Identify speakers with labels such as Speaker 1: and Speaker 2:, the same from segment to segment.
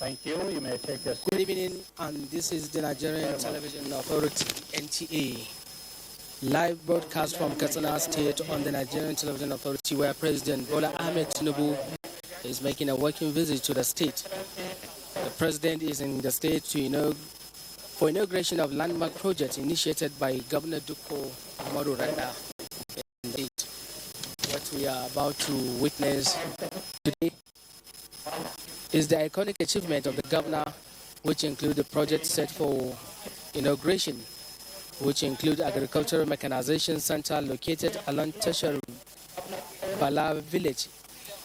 Speaker 1: Thank you. You may take your seat.
Speaker 2: Good evening, and this is the Nigerian Television Authority, NTA. Live broadcast from Katsina State on the Nigerian Television Authority, where President Bola Ahmed Tinubu is making a working visit to the state. The president is in the state for inauguration of landmark projects initiated by Governor Duko Umaru Rada. What we are about to witness today is the iconic achievement of the governor, which include the project set for inauguration, which include agricultural mechanization center located along Tashar Bala village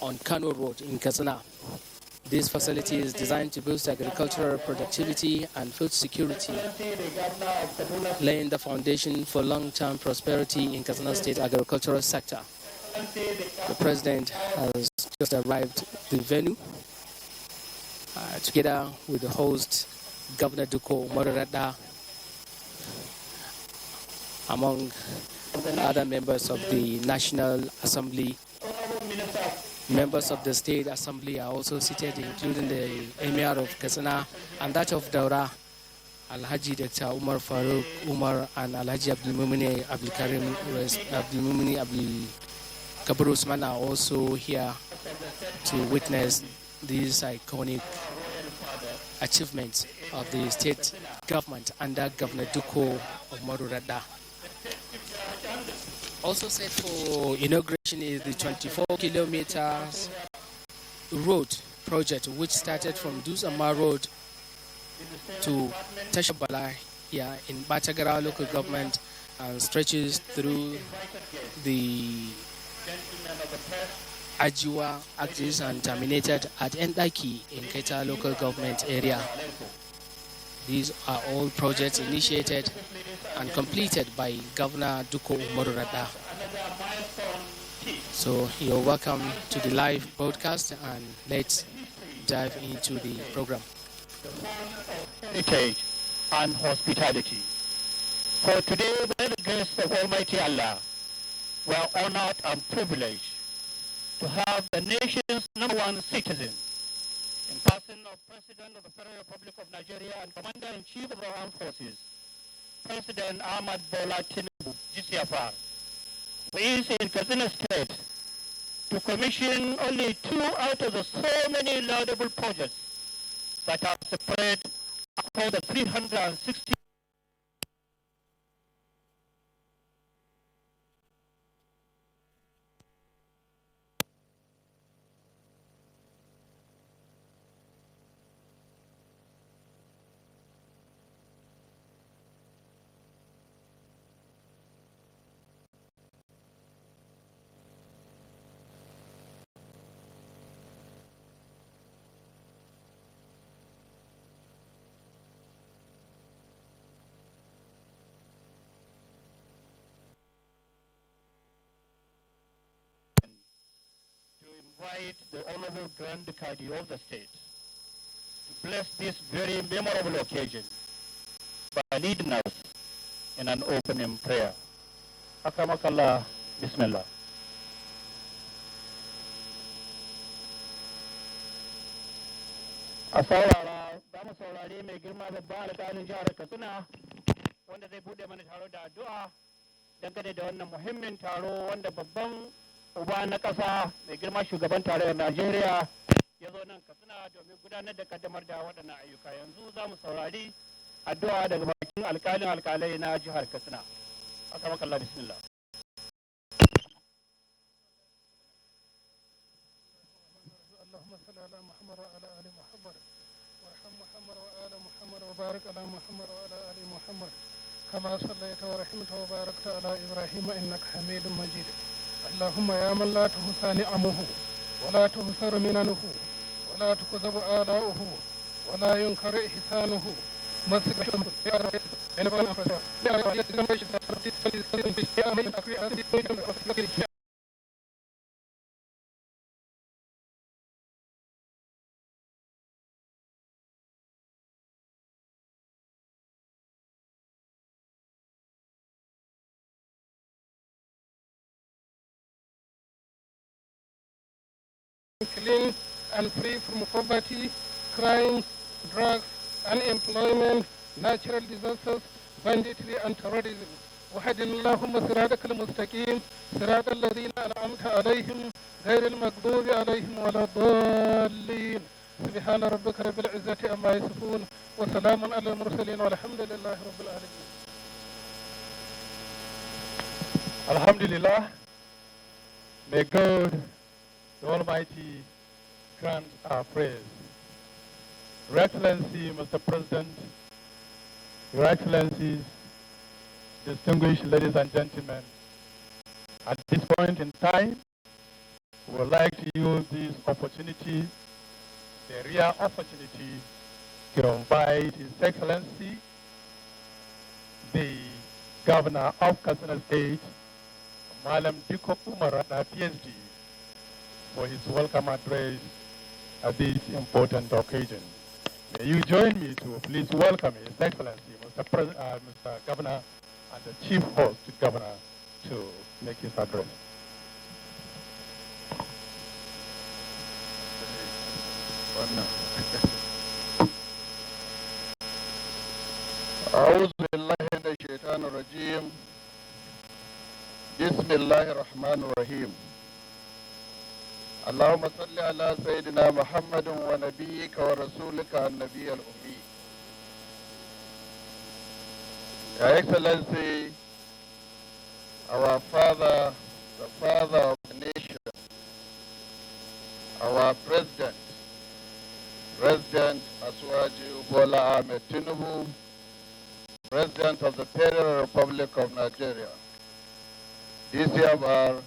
Speaker 2: on Kano Road in Katsina. This facility is designed to boost agricultural productivity and food security, laying the foundation for long-term prosperity in Katsina State agricultural sector. The president has just arrived at the venue together with the host, Governor Duko Umaru, among other members of the National Assembly. Members of the State Assembly are also seated, including the Emir of Katsina and that of Daura, Alhaji Dr. Umar Farouk Umar and Alhaji Abdulmumini Abdul Kabir Usman are also here to witness these iconic achievements of the state government under Governor Duko Umaru Rada. Also set for inauguration is the 24 kilometers road project, which started from Dusama Road to Tashabala here in Batagara local government and stretches through the Ajiwa axis and terminated at Endaki in Keta local government area. These are all projects initiated and completed by Governor Duko Umaru Rada. So you're welcome to the live broadcast, and let's dive into the program.
Speaker 1: Heritage and hospitality. For today, by the grace of Almighty Allah, we are honored and privileged to have the nation's #1 citizen, in person of President of the Federal Republic of Nigeria and Commander-in-Chief of the Armed Forces, President Ahmad Bola Tinubu, GCFR, who is in Katsina State to commission only 2 out of the so many laudable projects that are spread across the 360. Invite the Honorable Grand Kadi of the state to bless this very memorable occasion by leading us in an opening prayer. Akramakallah, Bismillah. A saurara, za mu saurari mai girma babban alƙalin jihar Katsina wanda zai bude mana taro da addu'a dangane da wannan muhimmin taro wanda babban uba na ƙasa mai girma shugaban tarayyar Najeriya ya zo nan Katsina domin gudanar da kaddamar da waɗannan ayyuka. Yanzu za mu saurari addu'a daga bakin alƙalin alƙalai na jihar Katsina. Akramakallah, bismillah.
Speaker 3: اللهم صل على محمد وعلى ال محمد وارحم محمد وآل محمد وبارك على محمد وعلى ال محمد كما صليت ورحمت وباركت على ابراهيم انك حميد مجيد. اللهم يا من لا تحصى نعمه ولا تحصر مننه ولا تكذب آلاؤه ولا ينكر إحسانه clean and free from poverty, crimes, drugs, unemployment, natural disasters, banditry, and terrorism. وحد اللهم صراطك المستقيم صراط الذين أنعمت عليهم غير المغضوب عليهم ولا الضالين سبحان ربك رب العزة عما يصفون وسلام على المرسلين والحمد لله رب العالمين.
Speaker 1: Alhamdulillah, may God, the Almighty, grant our praise. Your Excellency, Mr. President, Your Excellencies, distinguished ladies and gentlemen, at this point in time, we would like to use this opportunity, the rare opportunity, to invite His Excellency, the Governor of Katsina State, Malam Diko Umar, PhD, for his welcome address at this important occasion. May you join me to please welcome His Excellency, Mr. Governor, and the Chief Host Governor to make his address.
Speaker 4: أعوذ بالله من الشيطان الرجيم بسم الله الرحمن الرحيم اللهم صل على سيدنا محمد ونبيك ورسولك النبي الأمي. Your Excellency, our Father, the Father of the nation, our President, President Asuwaju Bola Ahmed Tinubu, President of the Federal Republic of Nigeria, DCFR,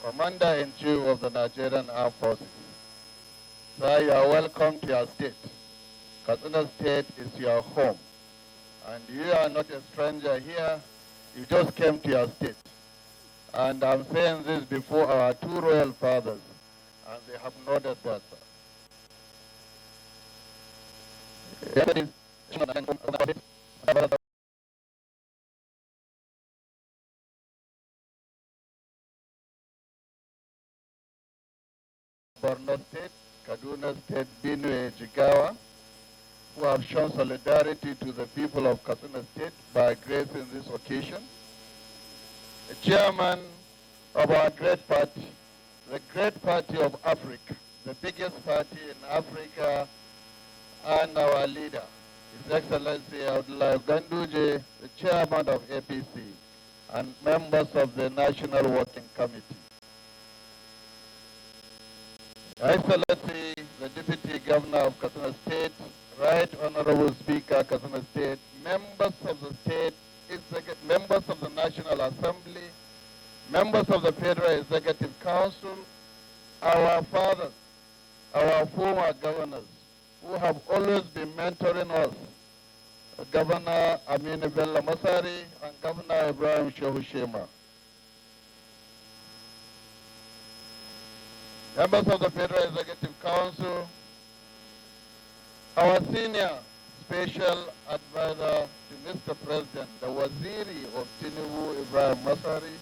Speaker 4: Commander-in-Chief of the Nigerian Armed Forces. Sir, you are welcome to your state. Katsina State is your home. And you are not a stranger here. You just came to your state. And I'm saying this before our two royal fathers, and they have noted that. Borno State, Kaduna State, Benue, Jigawa, who have shown solidarity to the people of Katsina State by gracing this occasion. The chairman of our great party, the great party of Africa, the biggest party in Africa, and our leader, His Excellency Abdullah Ganduje, the chairman of APC, and members of the National Working Committee. Your Excellency, the Deputy Governor of Katsina State, Right Honorable Speaker, Katsina State, members of the state, members of the National Assembly, members of the Federal Executive Council, our fathers, our former governors, who have always been mentoring us, Governor Aminu Bello Masari and Governor Ibrahim Shehu Shema. Members of the Federal Executive Council, our senior special advisor to Mr. President, the Waziri of Tinubu, Ibrahim Masari,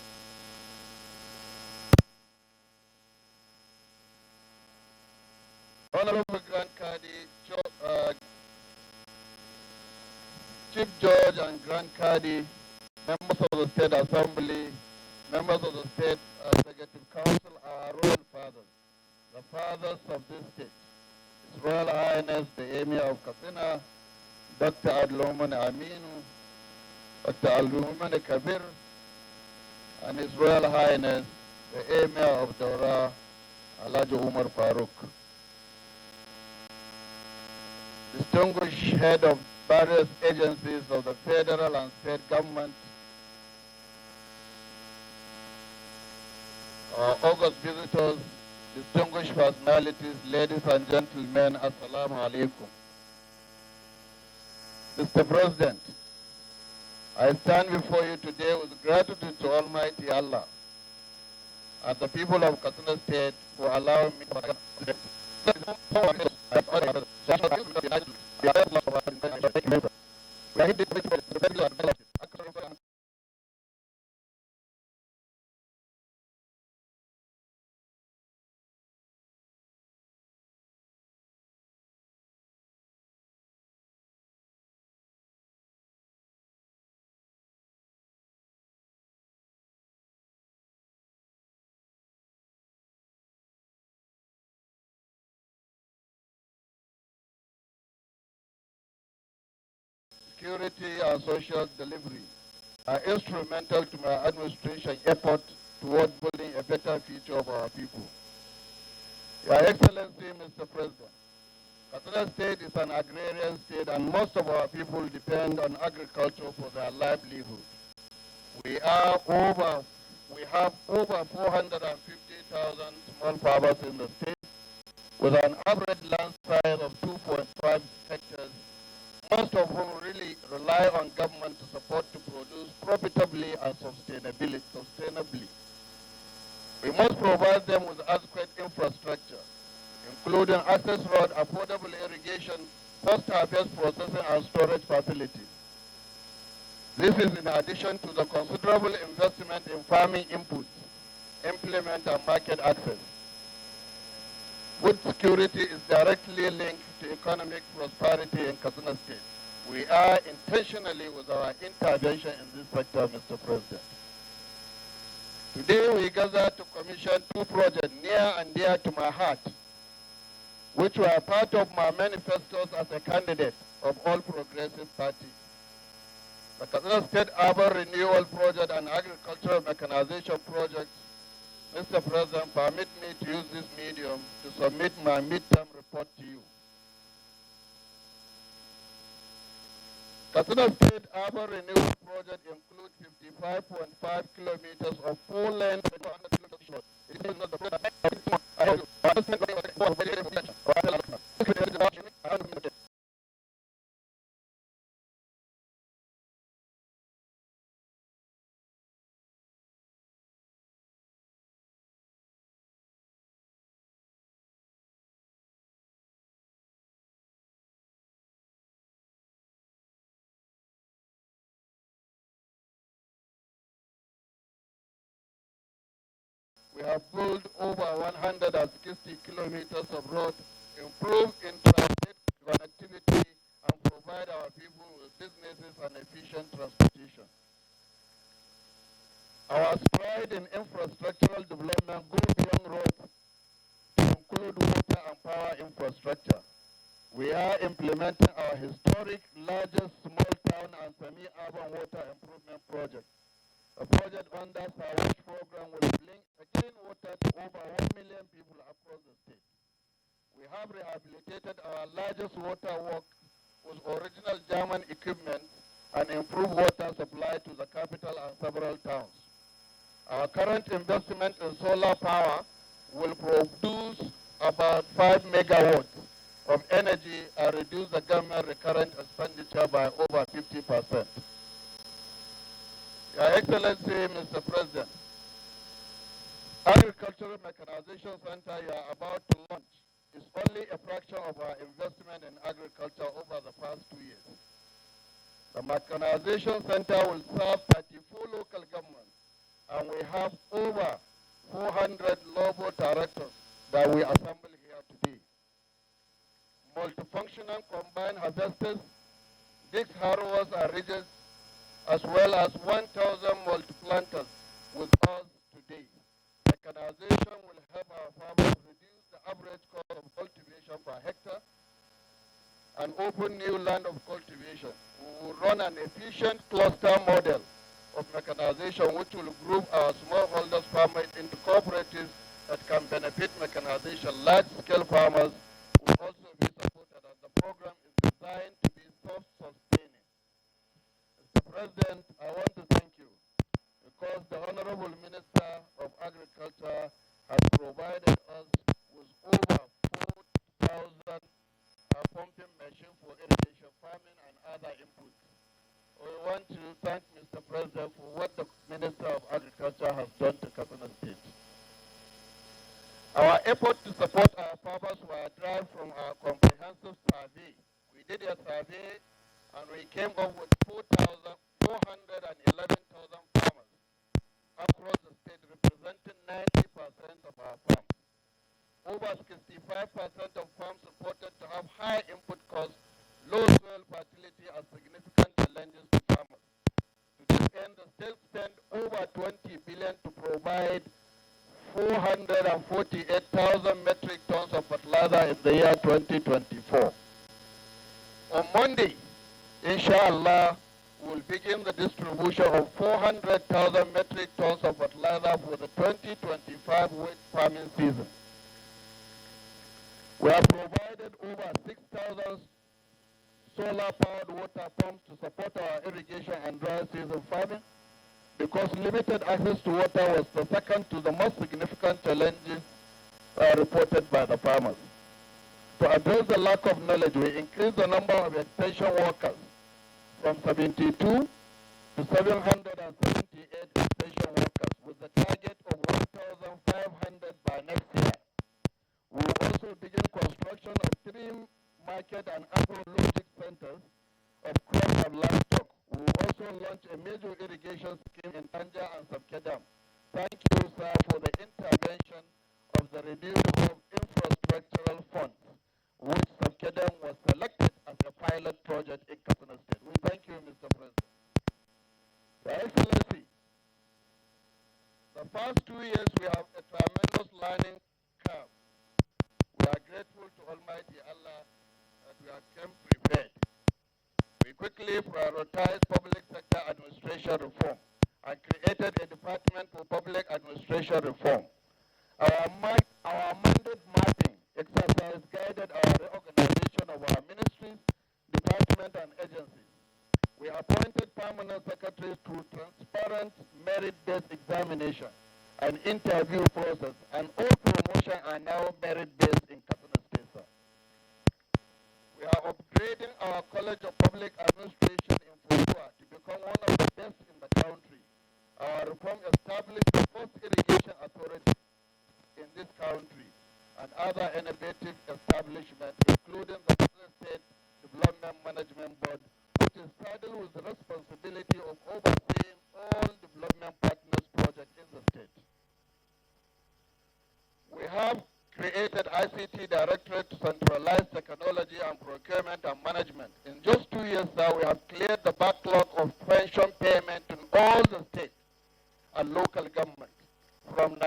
Speaker 4: Honorable Grand Cadi, Chief Judge and Grand Cadi, members of the State Assembly, members of the State Executive Council, our royal fathers, the fathers of this state, His Royal Highness, the Emir of Katsina, Dr. Abdulrahman Aminu, Dr. Abdulrahman Kabir, and His Royal Highness, the Emir of Daura, Alhaji Umar Farooq. Distinguished head of various agencies of the federal and state government, our august visitors, distinguished personalities, ladies and gentlemen, Assalamu alaikum. Mr. President, I stand before you today with gratitude to Almighty Allah and the people of Katsina State for allowing me to security, and social delivery are instrumental to my administration effort toward building a better future of our people. Your Excellency, Mr. President, Katsina State is an agrarian state and most of our people depend on agriculture for their livelihood. We have over 450,000 small farmers in the state with an average land size of 2.5 hectares, most of whom really rely on government to support to produce profitably and sustainably. We must provide them with adequate infrastructure, including access road, affordable irrigation, post-harvest processing and storage facilities. This is in addition to the considerable investment in farming inputs, implement and market access. Food security is directly linked to economic prosperity in Katsina State. We are intentionally with our intervention in this sector, Mr. President. Today we gather to commission two projects near and dear to my heart, which were part of my manifestos as a candidate of All Progressive Party. The Katsina State Urban Renewal Project and Agricultural Mechanization Project. Mr. President, permit me to use this medium to submit my midterm report to you. Katsina State Urban Renewal Project includes 55.5 kilometers of four-lane short. It is not the project. We have built over 160 kilometers of road, improved interstate connectivity, and provide our people with businesses and efficient transportation. Our stride in infrastructural development goes beyond roads to include water and power infrastructure. We are implementing our historic largest small town and semi-urban water improvement project. A project under our WISH program will bring clean water to over 1 million people across the state. We have rehabilitated our largest water work with original German equipment and improved water supply to the capital and several towns. Our current investment in solar power will produce about 5 megawatts of energy and reduce the government recurrent expenditure by over 50%. Your Excellency, Mr. President, Agricultural Mechanization Center you are about to launch is only a fraction of our investment in agriculture over the past 2 years. The Mechanization Center will serve 34 local governments, and we have over 400 lobo tractors that we assemble here today. Multifunctional combined harvesters, disc harrowers and ridges, as well as 1,000 multiplanters with us today. Mechanization will help our farmers reduce the average cost of cultivation per hectare and open new land of cultivation. We will run an efficient cluster model of mechanization which will group our smallholders farmers into cooperatives that can benefit mechanization. Large-scale farmers will also be supported, as the program is designed to be self-sustaining. Mr. President, I want to thank you because the Honorable Minister of Agriculture has provided us with over 4,000 pumping machines for irrigation, farming, and other inputs. We want to thank Mr. President for what the Minister of Agriculture has done to Katsina State. Our effort to support our farmers were derived from our comprehensive survey. We did a survey and we came up with 411,000 farmers across the state, representing 90% of our farms. Over 65% of farms reported to have high input costs, low soil fertility, and significant challenges to farmers. To this end, the state spent over 20 billion to provide 448,000 metric tons of fertilizer in the year 2024. On Monday, Inshallah, we'll begin the distribution of 400,000 metric tons of fertilizer for the 2025 wheat farming season. We have provided over 6,000 solar-powered water pumps to support our irrigation and dry season farming, because limited access to water was the second to the most significant challenges reported by the farmers. To address the lack of knowledge, we increased the number of extension workers from 72 to 778 extension workers, with the target of 1,500 by next year. We will also begin construction of 3 market and agro-logistic centers of crop and livestock. We will also launch a major irrigation scheme in Tanja and Sabkedam. Thank you, sir, for the intervention of the Renewable Hope Infrastructural Fund, which Sabkedam was selected as a pilot project in Katsina State. We thank you, Mr. President. Your Excellency, the past 2 years we have a tremendous learning curve. We are grateful to Almighty Allah that we have come prepared. We quickly prioritized public sector administration reform and created a department for public administration reform. Our mandate mapping exercise guided our reorganization of our ministries, departments, and agencies. We appointed permanent secretaries through transparent merit-based examination and interview process, and all promotions are now merit-based in Katsina State, sir. We are upgrading our College of Public Administration in Funtua to become one of the best in the country. Our reform established the first irrigation authority in this country and other innovative establishments, including the Katsina State Development Management Board, which is saddled with the responsibility of overseeing all development partners projects in the state. We have created ICT Directorate to centralize technology and procurement and management. In just 2 years now, we have cleared the backlog of pension payment in all the states and local government. From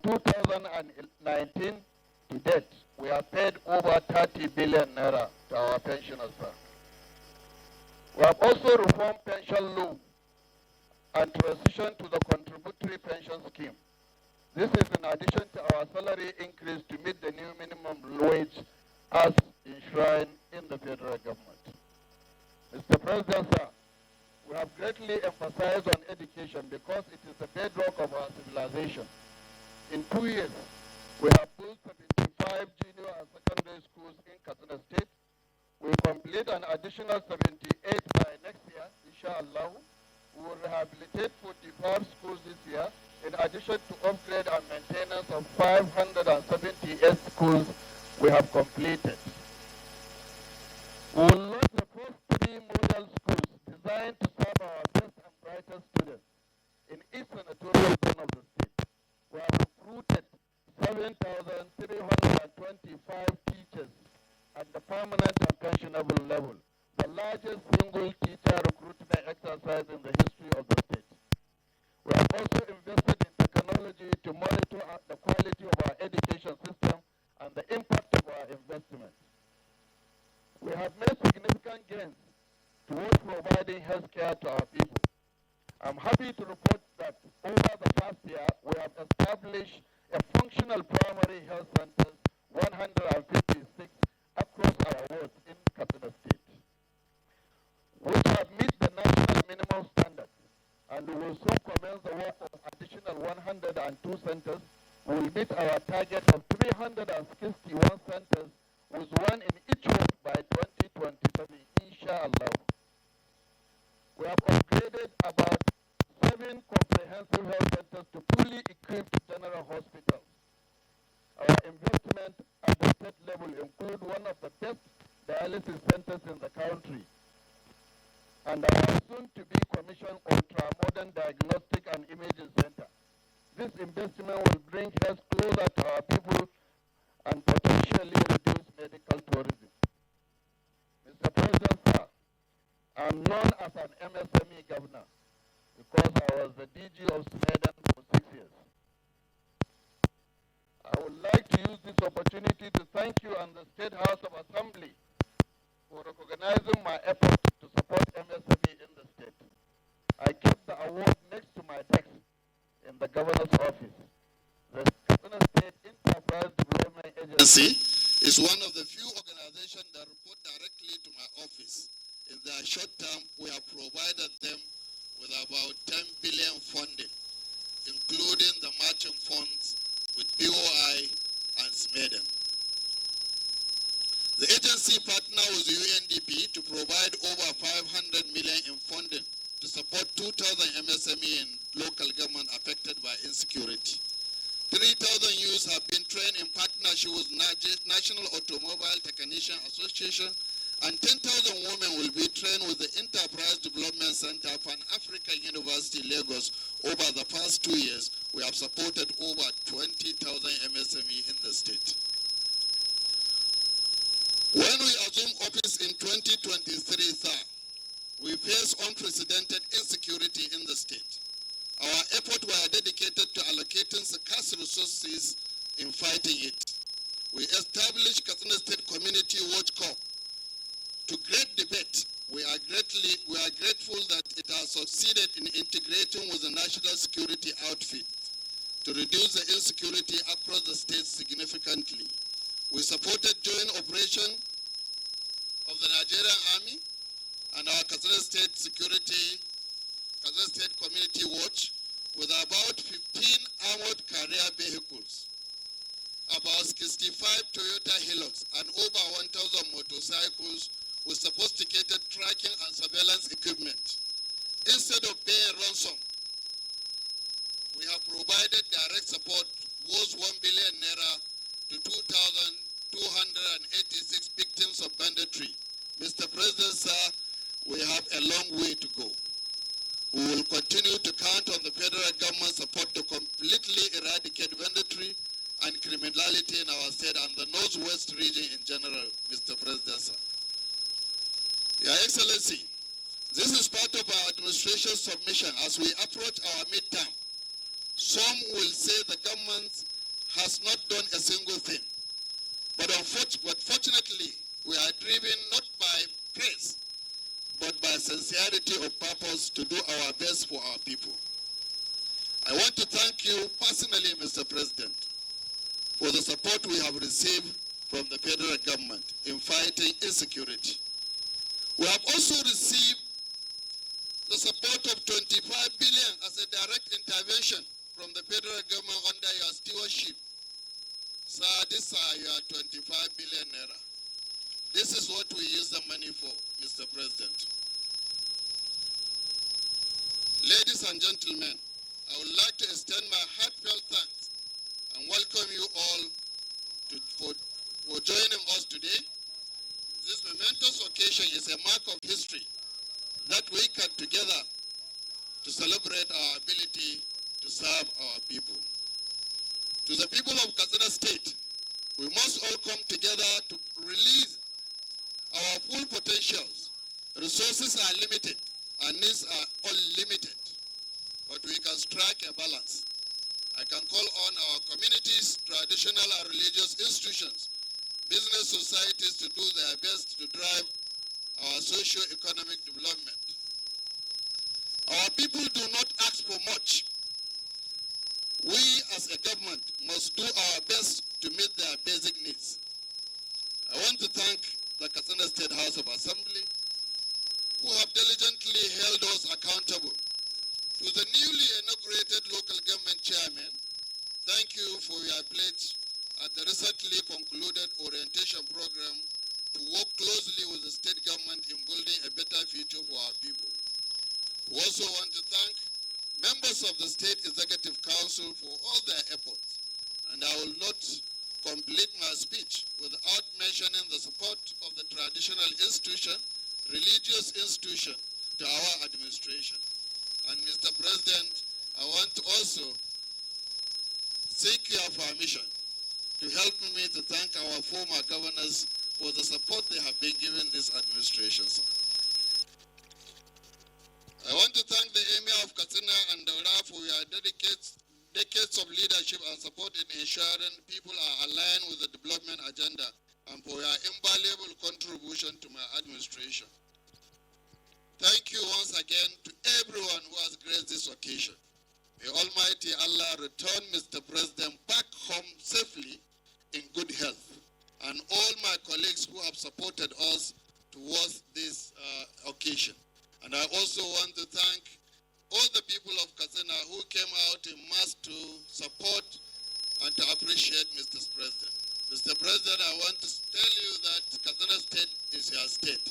Speaker 4: 2019 to date, we have paid over 30 billion naira to our pensioners. We have also reformed pension law and transitioned to the contributory pension scheme. This is in addition to our salary increase to meet the new minimum wage as enshrined in the federal government. Mr. President, sir, we have greatly emphasized on education because it is the bedrock of our civilization. In 2 years, we have built 75 junior and secondary schools in Katsina State. We will complete an additional 78 by next year, inshallah. We will rehabilitate 45 schools this year, in addition to upgrade and maintenance of 578 schools we have completed. We will launch the first 3 model schools designed to serve our best and brightest students in each senatorial zone of the state. We have recruited 7,325 teachers at the permanent and pensionable level, the largest single teacher recruitment exercise in the history of the state. We have also invested in technology to monitor the quality of our education system and the impact of our investment. We have made significant gains towards providing health care to our people. I'm happy to report that over the past year, we have established a functional primary health centers, 156 across our wards in Katsina State, which have met the national minimum standards. And we will soon commence the work of additional 102 centers. We will meet our target of 361 centers, with 1 in each ward by 2027, inshallah. We have upgraded about 7 comprehensive health centers to fully equipped general hospitals. Our investment at the state level include one of the best dialysis centers in the country, and our soon-to-be commissioned ultra-modern diagnostic and imaging center. This investment will bring health closer to our people and potentially reduce medical tourism. Mr. President, sir, I'm known as an MSME governor because I was the DG of Sweden for 6 years. I would like to use this opportunity to thank you and the State House of Assembly for recognizing my efforts to support MSME in the state. I kept the award next to my desk in the governor's office. The Katsina State Enterprise Development Agency is one of the few organizations that report directly to my office. In the short term, we have provided them with about 10 billion funding, including the matching funds with BOI and SMEDEN. The agency partnered with UNDP to provide over 500 million in funding to support 2,000 MSME in local government affected by insecurity. 3,000 youths have been trained in partnership with National Automobile Technician Association, and 10,000 women will be trained with the Enterprise Development Center Pan-African University, Lagos. Over the past 2 years, we have supported over 20,000 MSME in the state. When we assumed office in 2023, sir, we faced unprecedented insecurity in the state. Our efforts were dedicated to allocating scarce resources in fighting it. We established Katsina State Community Watch Corps. To great debate, we are grateful that it has succeeded in integrating with the national security outfit to reduce the insecurity across the state significantly. We supported joint operation of the Nigerian Army and our Katsina State Community Watch with about 15 armored carrier vehicles, about 65 Toyota Hilux, and over 1,000 motorcycles with sophisticated tracking and surveillance equipment. Instead of paying ransom, we have provided direct support worth 1 billion naira to 2,286 victims of banditry. Mr. President, sir, we have a long way to go. We will continue to count on the federal government support to completely eradicate banditry and criminality in our state and the Northwest region in general, Mr. President, sir. Your Excellency, this is part of our administration submission as we approach our midterm. Some will say the government has not done a single thing. But fortunately, we are driven not by praise, but by sincerity of purpose to do our best for our people. I want to thank you personally, Mr. President, for the support we have received from the federal government in fighting insecurity. We have also received the support of 25 billion as a direct intervention from the federal government under your stewardship. Sir, these are your 25 billion naira. This is what we use the money for, Mr. President. Ladies and gentlemen, I would like to extend my heartfelt thanks and welcome you all for joining us today. This momentous occasion is a mark of history that we come together to celebrate our ability to serve our people. To the people of Katsina State, we must all come together to release our full potentials. Resources are limited and needs are unlimited, but we can strike a balance. I can call on our communities, traditional and religious institutions, business societies to do their best to drive our socio-economic development. Our people do not ask for much. We as a government must do our best to meet their basic needs. I want to thank the Katsina State House of Assembly, who have diligently held us accountable. To the newly inaugurated local government chairman, thank you for your pledge at the recently concluded orientation program to work closely with the state government in building a better future for our people. We also want to thank members of the State Executive Council for all their efforts, and I will not complete my speech without mentioning the support of the traditional institution, religious institution to our administration. And Mr. President, I want to also seek your permission to help me to thank our former governors for the support they have been giving this administration, sir. I want to thank the Emir of Katsina and Daura for your decades of leadership and support in ensuring people are aligned with the development agenda and for your invaluable contribution to my administration.
Speaker 5: Thank you once again to everyone who has graced this occasion. May Almighty Allah return Mr. President back home safely in good health, and all my colleagues who have supported us towards this occasion. And I also want to thank all the people of Katsina who came out in mass to support and to appreciate Mr. President. Mr. President, I want to tell you that Katsina State is your state,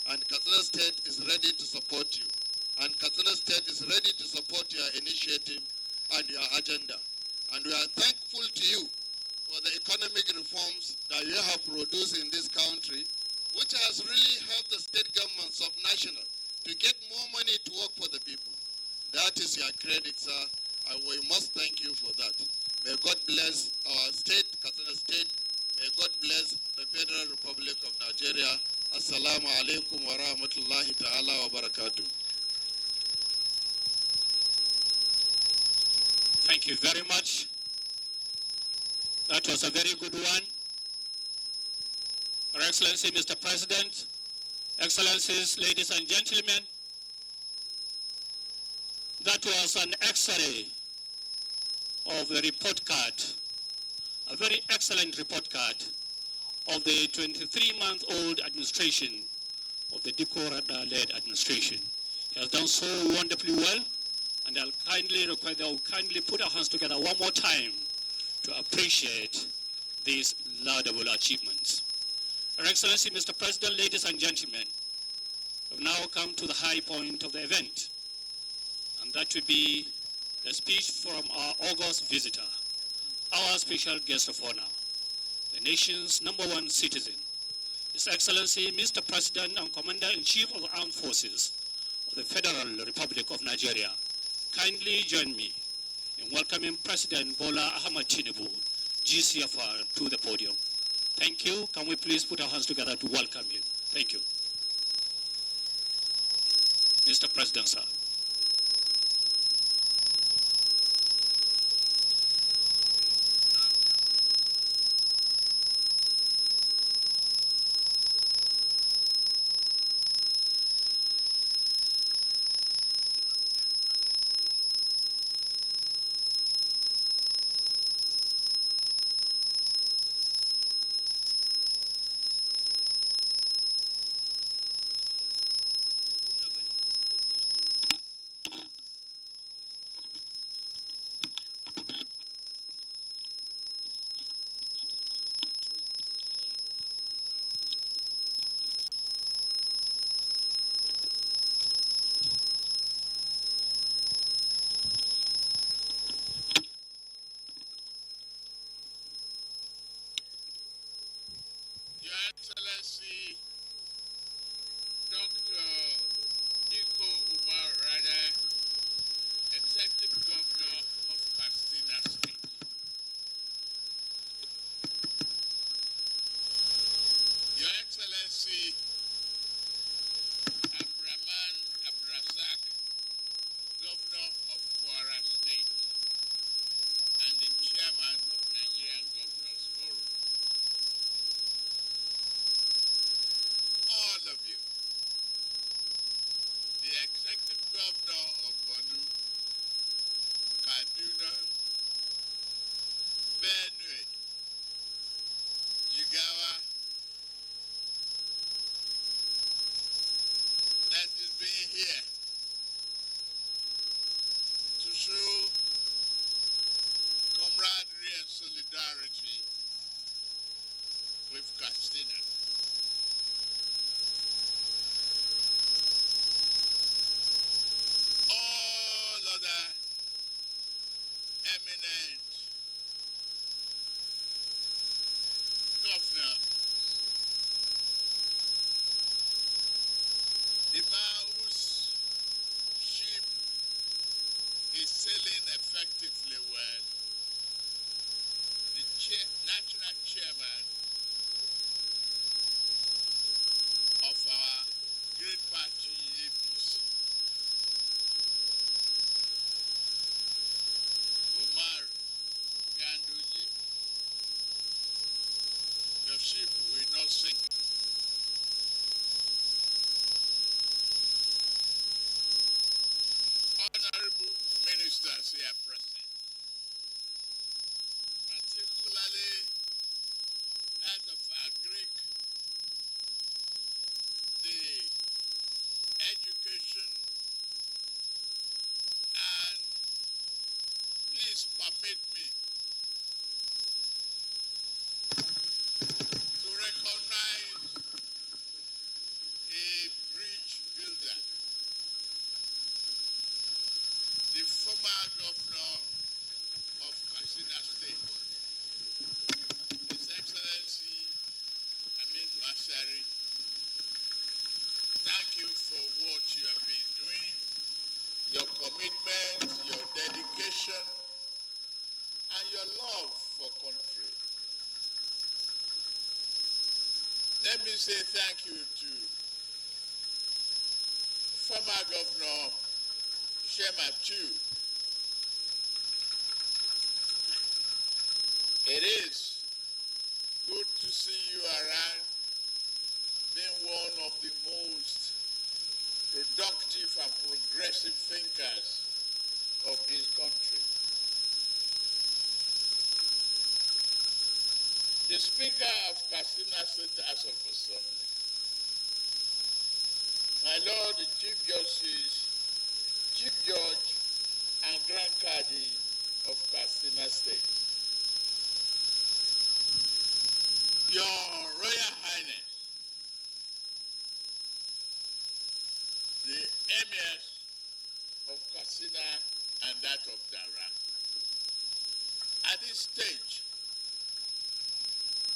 Speaker 5: and Katsina State is ready to support you. And Katsina State is ready to support your initiative and your agenda. And we are thankful to you for the economic reforms that you have produced in this country, which has really helped the state governments of national to get more money to work for the people. That is your credit, sir, and we must thank you for that. May God bless our state, Katsina State. May God bless the Federal Republic of Nigeria. Assalamu alaikum wa rahmatullahi ta'ala wa barakatuh.
Speaker 1: Thank you very much. That was a very good one. Your Excellency, Mr. President, Excellencies, ladies and gentlemen, that was an X-ray of the report card, a very excellent report card of the 23-month-old administration of the Diko-led administration. He has done so wonderfully well, and I'll kindly request that we'll kindly put our hands together one more time to appreciate these laudable achievements. Your Excellency, Mr. President, ladies and gentlemen, we've now come to the high point of the event, and that would be the speech from our august visitor, our special guest of honor, the nation's #1 citizen, His Excellency, Mr. President and Commander-in-Chief of the Armed Forces of the Federal Republic of Nigeria. Kindly join me in welcoming President Bola Ahmed Tinubu, GCFR, to the podium. Thank you. Can we please put our hands together to welcome him? Thank you. Mr. President, sir.
Speaker 5: Excellency Dr. Nico Umar Rada, Executive Governor of Katsina State. Your Excellency Abdurrahman Abdrazak, Governor of Kwara State and the Chairman of Nigerian Governors Forum. All of you, the Executive Governor of Borno, Kaduna, Benue, Jigawa, that is being here to show camaraderie and solidarity with Katsina. All other eminent governors, the man whose ship is sailing effectively well, the national chairman of our great party, APC, Omar please permit me to recognize a bridge builder, the former governor of Katsina State, His Excellency Amin Bashari. Thank you for what you have been doing, your commitment, your dedication, and your love for country. Let me say thank you to former Governor Shema too. It is good to see you around, being one of the most productive and progressive thinkers of this country. The Speaker of Katsina State House of Assembly, my Lord the Chief Justice, Chief Judge, and Grand Cadi of Katsina State, Your Royal Highness, the Emirs of Katsina and that of Dara. At this stage,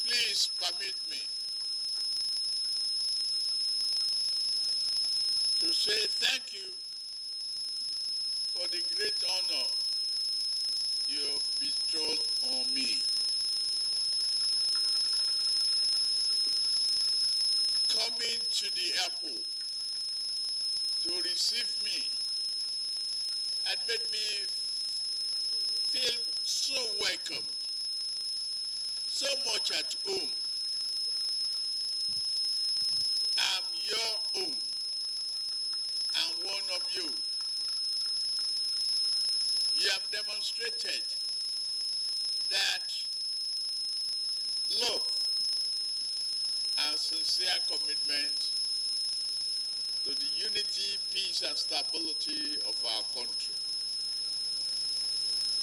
Speaker 5: please permit me to say thank you for the great honor you have bestowed on me. Coming to the airport to receive me and made me feel so welcome, so much at home. I'm your own and one of you. You have demonstrated that love and sincere commitment to the unity, peace, and stability of our country.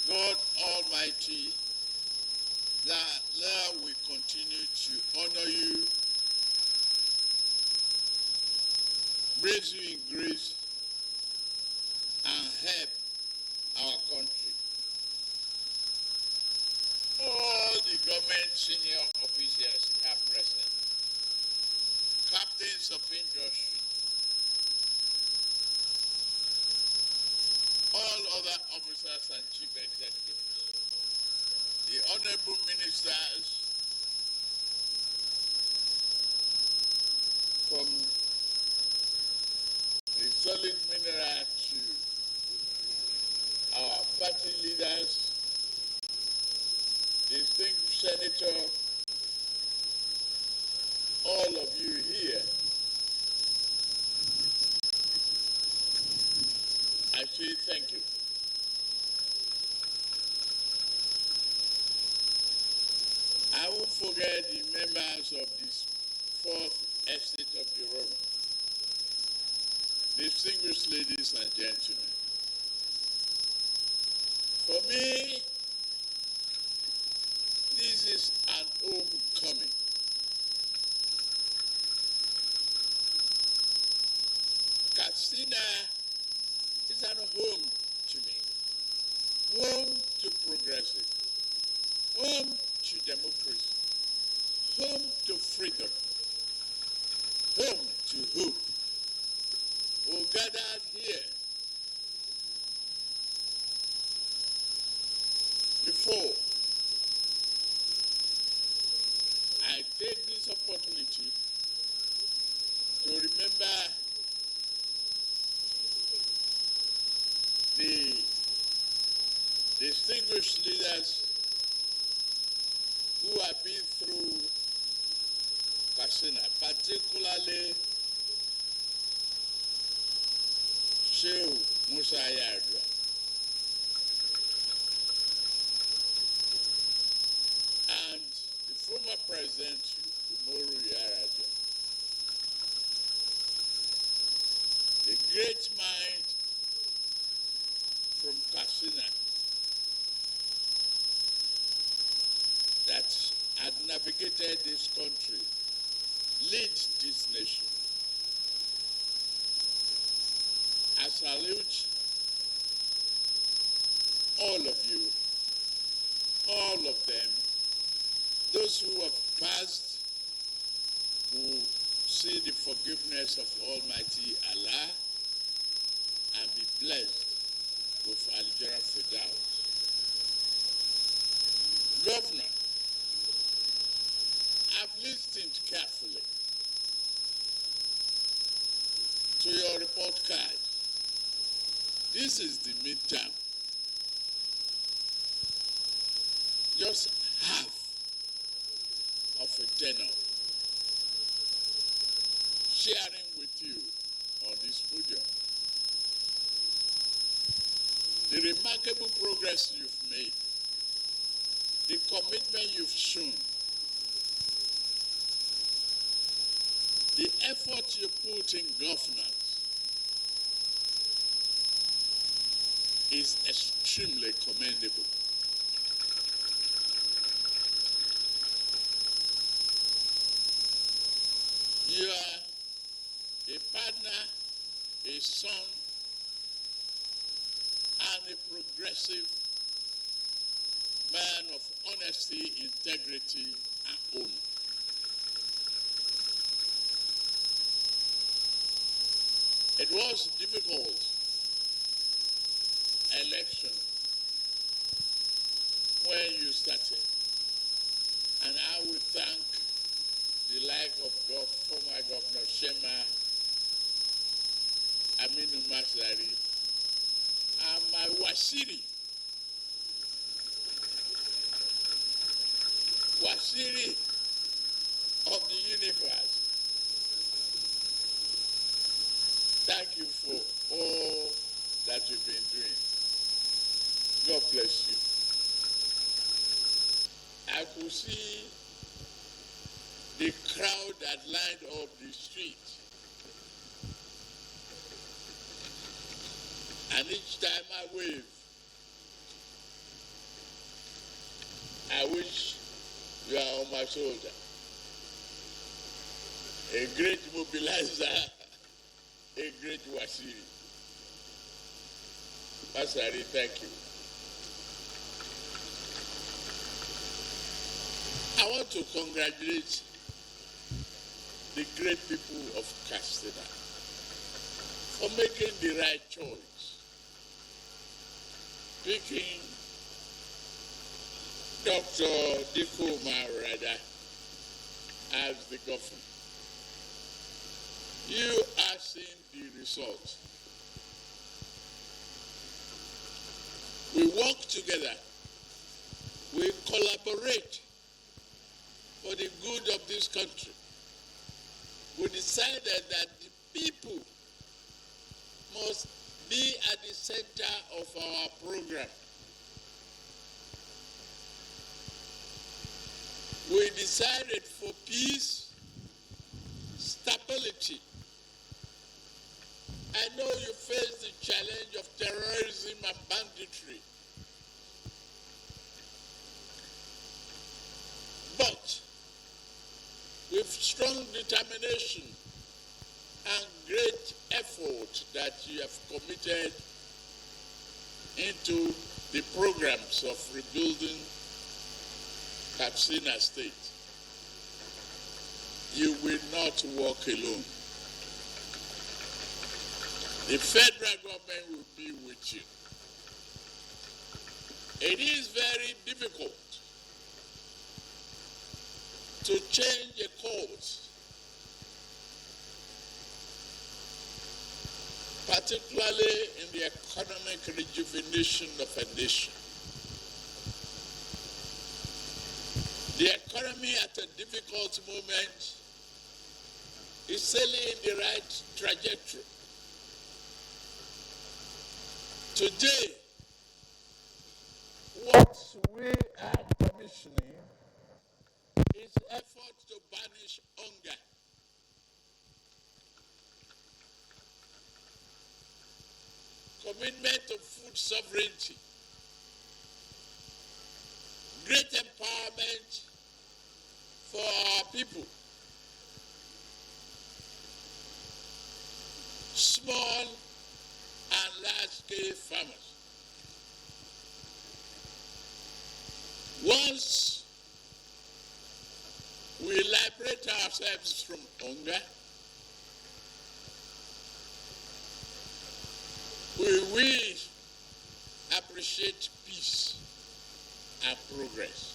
Speaker 5: God Almighty, that Allah will continue to honor you, raise you in grace, and help our country. All the government senior officials here present, captains of industry, all other officers and chief executives, the honorable ministers from the solid mineral to our party leaders, distinguished senator, all of you here, I say thank you. I won't forget the members of this fourth estate of Jerome, distinguished ladies and gentlemen. For me, this is an homecoming. Katsina is an home to me, home to progressive, home to democracy, home to freedom, home to hope. Who gathered here before. I take this opportunity to remember the distinguished leaders who have been through Katsina, particularly Sheikh Musa Yar'Adua. And the former president, Umaru Yar'Adua. The great mind from Katsina, had navigated this country, lead this nation. I salute all of you, all of them, those who have passed, who see the forgiveness of Almighty Allah and be blessed with Al-Jannah Firdaus. Governor, I've listened carefully to your report card. This is the midterm. Just half of a tenor sharing with you on this podium the remarkable progress you've made, the commitment you've shown, the effort you put in governance is extremely commendable. You are a partner, a son, and a progressive man of honesty, integrity, and honor. It was a difficult election when you started, and I would thank the like of former Governor Shema, Aminu Masari, and my Wasiri of the universe. Thank you for all that you've been doing. God bless you. I could see the crowd that lined up the street. And each time I wave, I wish you are on my shoulder. A great mobilizer, a great wasiri. Masari, thank you. I want to congratulate the great people of Katsina for making the right choice, picking Dr. Diko Marada as the governor. You are seeing the result. We work together. We collaborate for the good of this country. We decided that the people must be at the center of our program. We decided for peace, stability. I know you face the challenge of terrorism and banditry. But with strong determination and great effort that you have committed into the programs of rebuilding Katsina State, you will not walk alone. The federal government will be with you. It is very difficult to change a course, particularly in the economic rejuvenation of a nation. The economy at a difficult moment is sailing in the right trajectory. Today, what we are commissioning is effort to banish hunger. Commitment to food sovereignty, great empowerment
Speaker 6: for our people. Small and large-scale farmers. Once we liberate ourselves from hunger, we will appreciate peace and progress.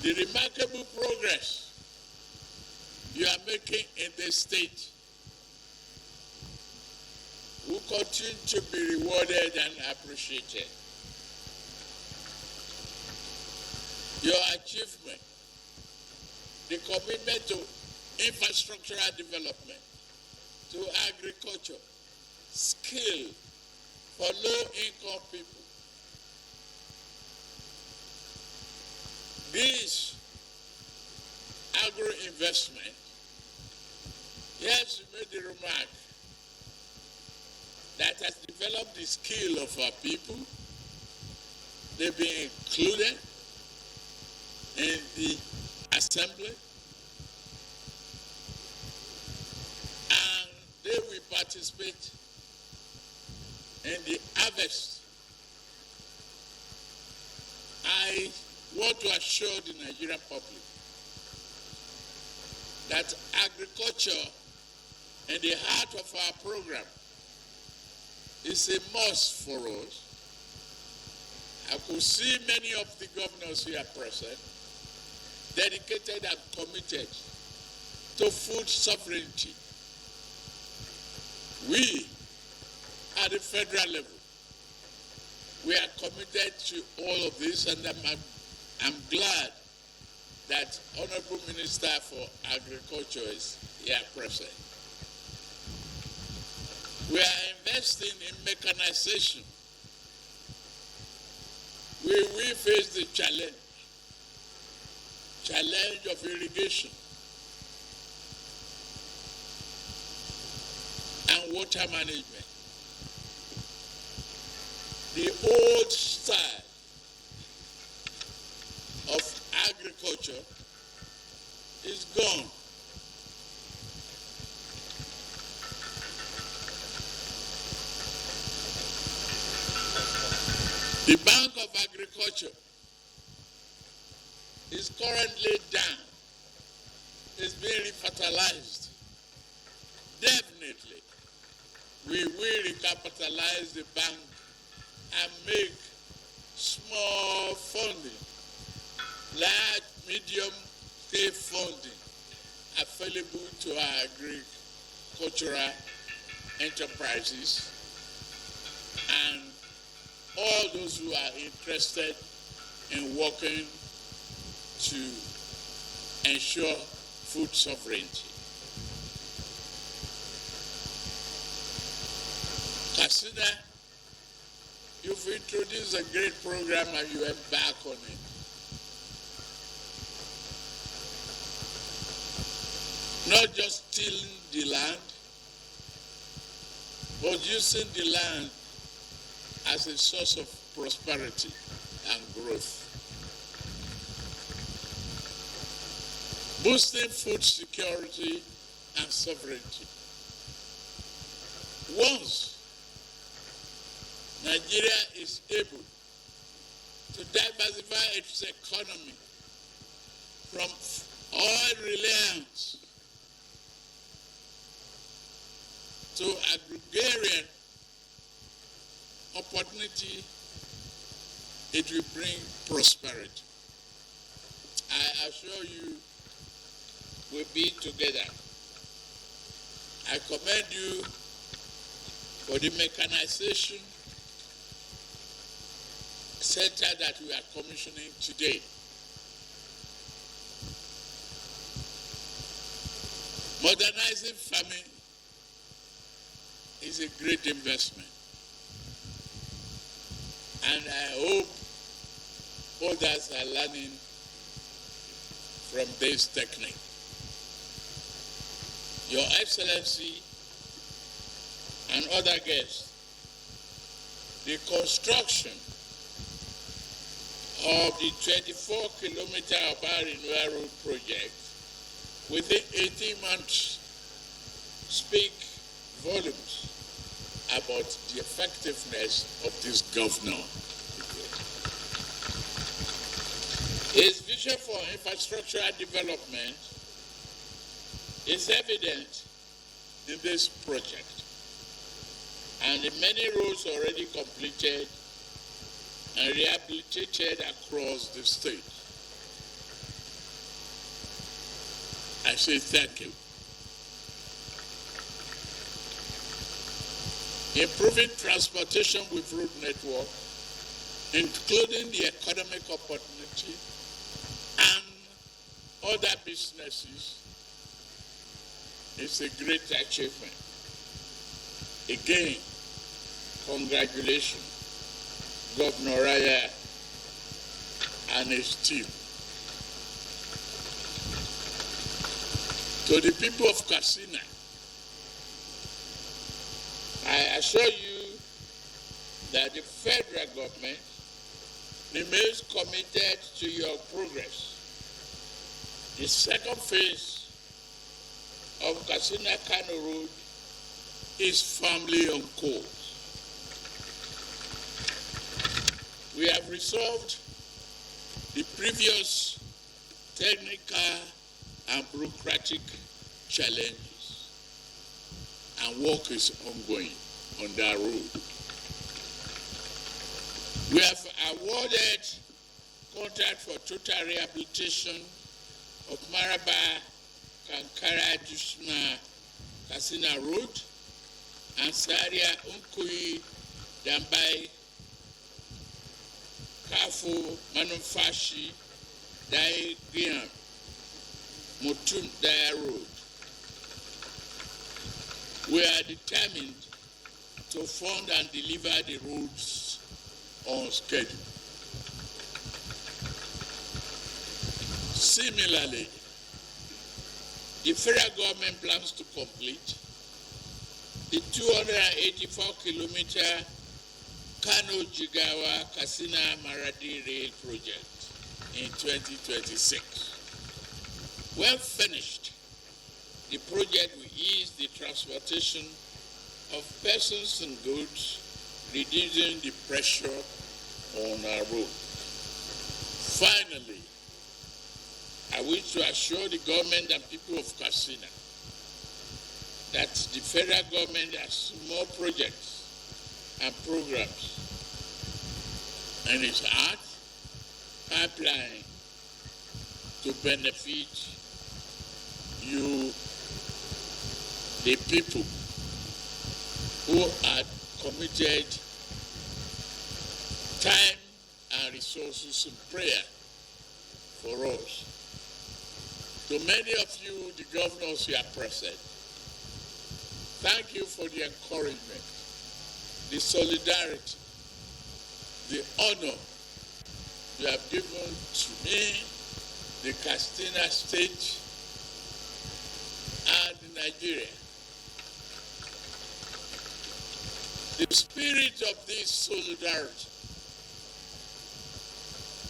Speaker 6: The remarkable progress you are making in the state will continue to be rewarded and appreciated. Your achievement, the commitment to infrastructural development, to agriculture, skill for low-income people. This agro-investment, yes, you made the remark that has developed the skill of our people. They've been included in the assembly, and they will participate in the harvest. I want to assure the Nigerian public that agriculture in the heart of our program is a must for us. I could see many of the governors here present dedicated and committed to food sovereignty. We, at the federal level, we are committed to all of this, and I'm glad that Honorable Minister for Agriculture is here present. We are investing in mechanization. We will face the challenge of irrigation and water management. The old style of agriculture is gone. The Bank of Agriculture is currently down. It's being refertilized. Definitely, we will recapitalize the bank and make small funding, large, medium-scale funding available to our agricultural enterprises and all those who are interested in working to ensure food sovereignty. Katsina, you've introduced a great program and you embark on it. Not just tilling the land, but using the land as a source of prosperity and growth. Boosting food security and sovereignty. Once Nigeria is able to diversify its economy from oil reliance to agrarian opportunity, it will bring prosperity. I assure you, we'll be together. I commend you for the mechanization center that we are commissioning today. Modernizing farming is a great investment. And I hope others are learning from this technique. Your Excellency and other guests, the construction of the 24-kilometer Oba-Renua Road project within 18 months speak volumes about the effectiveness of this governor. His vision for infrastructural development is evident in this project, and the many roads already completed and rehabilitated across the state. I say thank you. Improving transportation with road network, including the economic opportunity and other businesses, is a great achievement. Again, congratulations, Governor Raya and his team. To the people of Katsina, I assure you that the federal government remains committed to your progress. The second phase of Katsina-Kano Road is firmly on course. We have resolved the previous technical and bureaucratic challenges, and work is ongoing on that road. We have awarded contract for total rehabilitation of Maraba, Kankara, Dushma, Katsina Road, and Saria, Unkuyi, Dambai, Kafu, Manufashi, Dai Giam, Mutun Daya Road. We are determined to fund and deliver the roads on schedule. Similarly, the federal government plans to complete the 284-kilometer Kano-Jigawa Katsina-Maradi Rail project in 2026. When finished, the project will ease the transportation of persons and goods, reducing the pressure on our road. Finally, I wish to assure the government and people of Katsina that the federal government has more projects and programs in its heart pipeline to benefit you, the people who are committed time and resources in prayer for us. To many of you, the governors who are present, thank you for the encouragement, the solidarity, the honor you have given to me, the Katsina State, and Nigeria. The spirit of this solidarity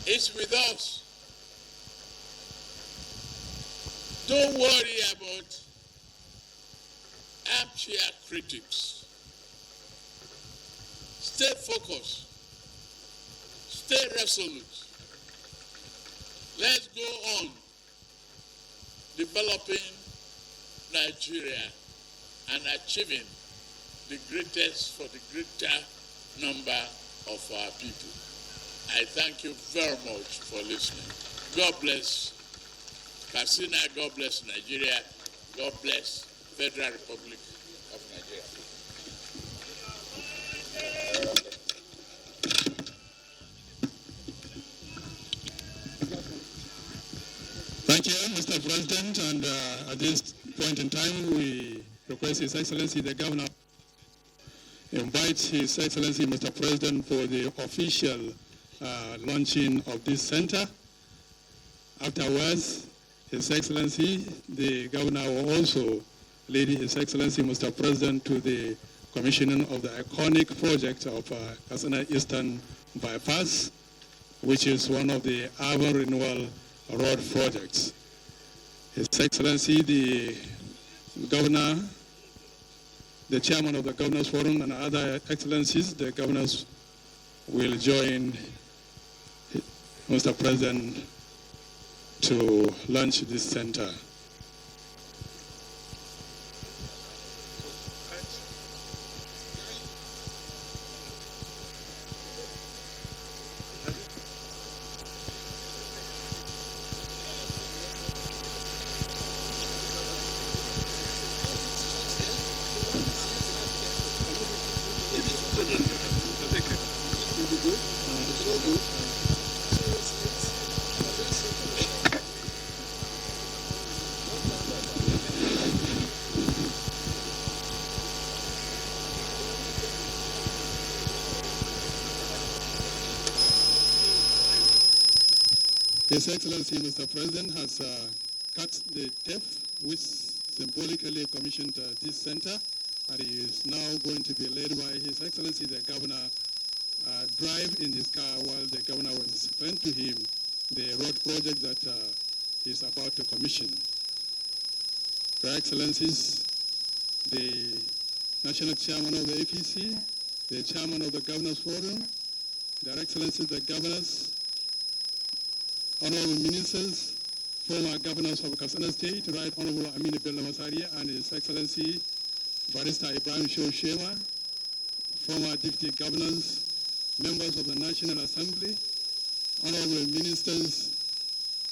Speaker 6: is with us. Don't worry about armchair critics. Stay focused. Stay resolute. Let's go on developing Nigeria and achieving the greatest for the greater number of our people. I thank you very much for listening. God bless Katsina, God bless Nigeria, God bless Federal Republic of Nigeria.
Speaker 7: Thank you, Mr. President. And at this point in time, we request His Excellency the Governor invite His Excellency Mr. President for the official launching of this center. Afterwards, His Excellency the Governor will also lead His Excellency Mr. President to the commissioning of the iconic project of Katsina Eastern Bypass, which is one of the urban renewal road projects. His Excellency, the Governor, the Chairman of the Governors Forum, and other excellencies, the governors will join Mr. President to launch this center. His Excellency, Mr. President, has cut the tape which symbolically commissioned this center, and he is now going to be led by His Excellency, the Governor, drive in his car while the Governor will explain to him the road project that he's about to commission. Your Excellencies, the National Chairman of the APC, the Chairman of the Governors Forum, Your Excellencies, the Governors, Honorable Ministers, former Governors of Katsina State, Right Honorable Aminu Bello Masari and His Excellency Barrister Ibrahim Shehu Shema, former Deputy Governors, members of the National Assembly, Honorable Ministers,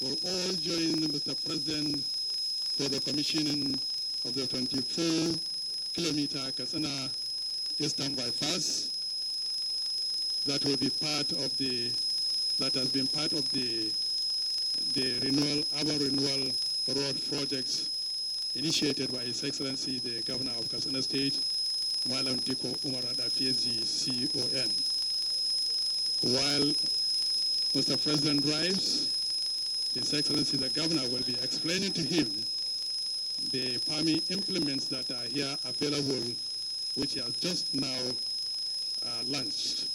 Speaker 7: will all join Mr. President for the commissioning of the 24-kilometer Katsina Eastern Bypass that will be part of that has been part of the urban renewal road projects initiated by His Excellency, the Governor of Katsina State, Malam Diko Umar PhD, CON. While Mr. President drives, His Excellency, the Governor, will be explaining to him the farming implements that are here available, which he has just now launched.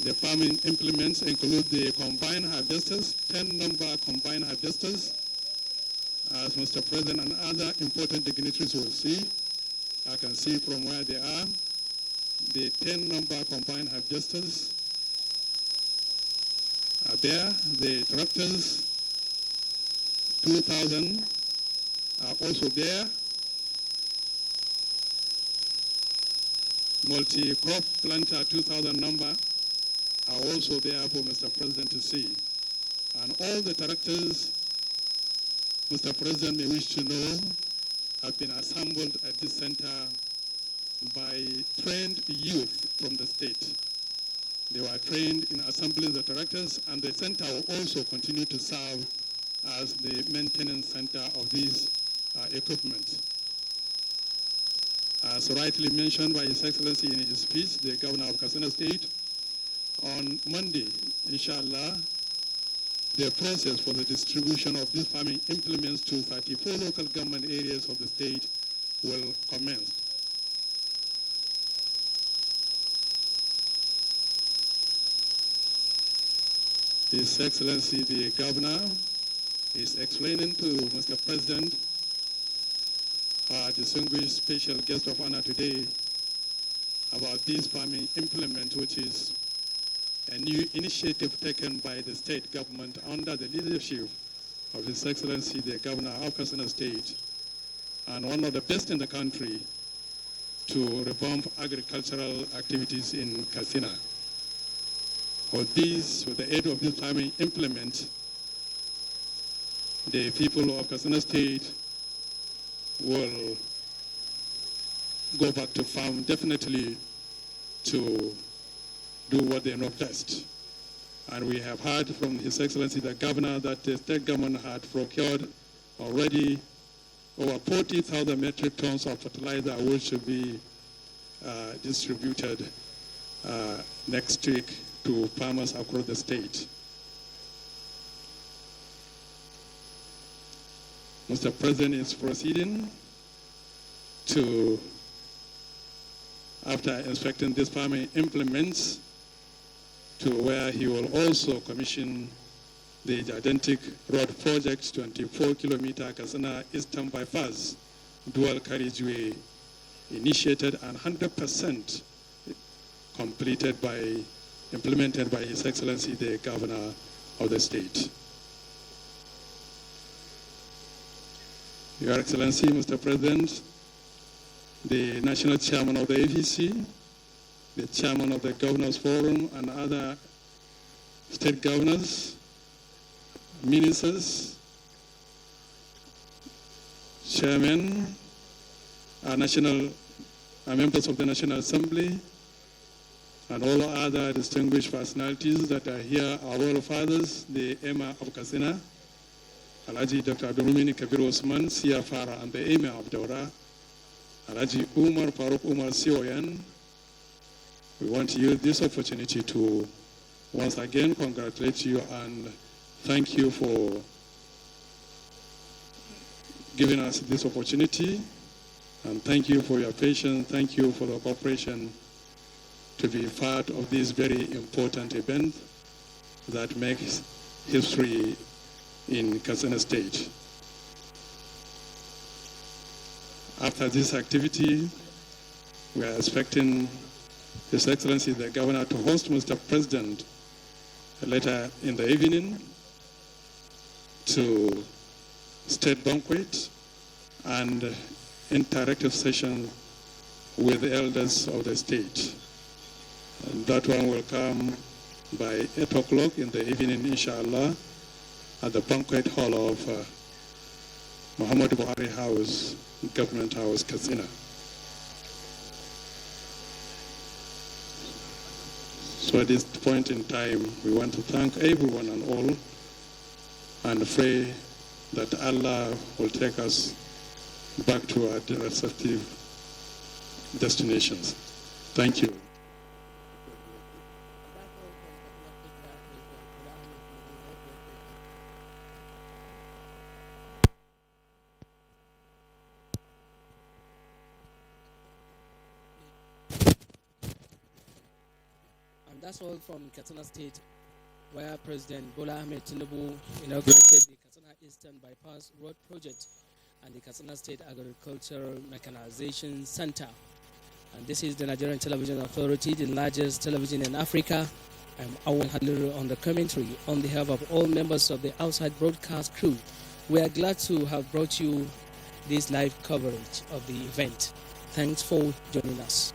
Speaker 7: The farming implements include the combined harvesters, 10-number combined harvesters, as Mr. President and other important dignitaries will see. I can see from where they are. The 10-number combined harvesters are there. The tractors, 2,000, are also there. Multi-crop planter, 2,000 number, are also there for Mr. President to see. And all the tractors, Mr. President may wish to know, have been assembled at this center by trained youth from the state. They were trained in assembling the tractors, and the center will also continue to serve as the maintenance center of these equipment. As rightly mentioned by His Excellency in his speech, the Governor of Katsina State, on Monday, inshallah, the process for the distribution of these farming implements to 34 local government areas of the state will commence. His Excellency, the Governor, is explaining to Mr. President, our distinguished special guest of honor today, about this farming implement, which is a new initiative taken by the state government under the leadership of His Excellency, the Governor of Katsina State, and one of the best in the country to revamp agricultural activities in Katsina. With this, with the aid of this farming implement, the people of Katsina State will go back to farm definitely to do what they know best. And we have heard from His Excellency the Governor that the state government had procured already over 40,000 metric tons of fertilizer, which should be distributed next week to farmers across the state. Mr. President is proceeding to, after inspecting these farming implements, to where he will also commission the gigantic road project, 24-kilometer Katsina Eastern Bypass, dual carriageway, initiated and 100% implemented by His Excellency the Governor of the state. Your Excellency, Mr. President, the National Chairman of the APC, the Chairman of the Governors Forum, and other state governors, ministers, chairmen, members of the National Assembly, and all other distinguished personalities that are here, our royal fathers, the Emir of Katsina, Alhaji Dr. Abdulmumin Kabir Osman, CFR, and the Emir of Daura, Alhaji Umar Farooq Umar Sioyan. We want to use this opportunity to once again congratulate you and thank you for giving us this opportunity, and thank you for your patience, thank you for the cooperation to be part of this very important event that makes history in Katsina State. After this activity, we are expecting His Excellency the Governor to host Mr. President later in the evening to state banquet and interactive session with the elders of the state. And that one will come by 8 o'clock in the evening, inshallah, at the banquet hall of Muhammad Buhari House, Government House, Katsina. So at this point in time, we want to thank everyone and all and pray that Allah will take us back to our respective destinations. Thank you.
Speaker 2: And that's all from Katsina State, where President Bola Ahmed Tinubu inaugurated the Katsina Eastern Bypass Road Project and the Katsina State Agricultural Mechanization Center. And this is the Nigerian Television Authority, the largest television in Africa. I'm Awan Haliru on the commentary on behalf of all members of the outside broadcast crew. We are glad to have brought you this live coverage of the event. Thanks for joining us.